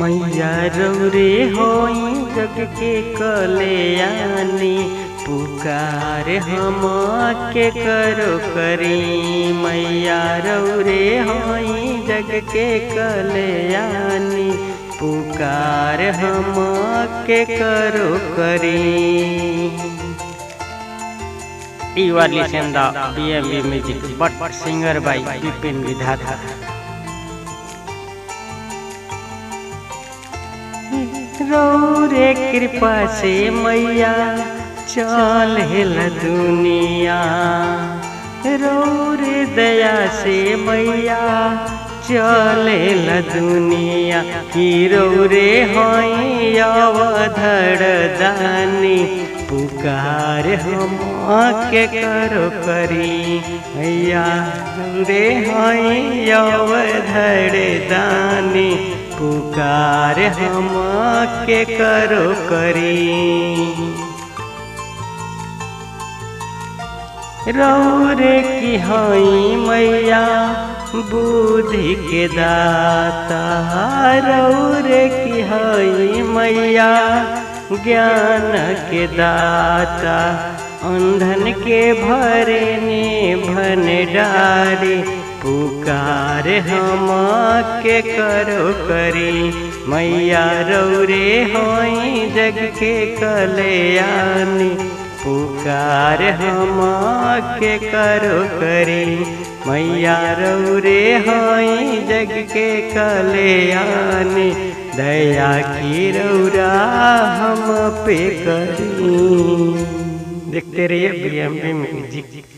मैया रौरे होई जग के कल्याणी, पुकार हम के करो करी। मैया रौरे होई जग के कल्याणी, पुकार हम के करो करी। You are listening the BMB music, but singer by Bipin Vidhata. रौरे कृपा से मैया चलेल दुनिया, रौरे दया से मैया चलेल दुनिया। कि रौरे होई अवधर दानी, पुकार हम के करो करी। मैया रौरे होई अवधर दानी, पुकार हम के करो करी। रौरे की हई मैया बुद्धि के दाता, रौरे की हई मैया ज्ञान के दाता। अंधन के भरने भंडारी, पुकार हम के करो करी। मैया रौरे होई जग के कल्याणी, पुकार हम के करो करी। मैया रौरे होई जग के कल्याणी, दया की रौरा हम पे करी। देखते रहिए BMB म्यूजिक।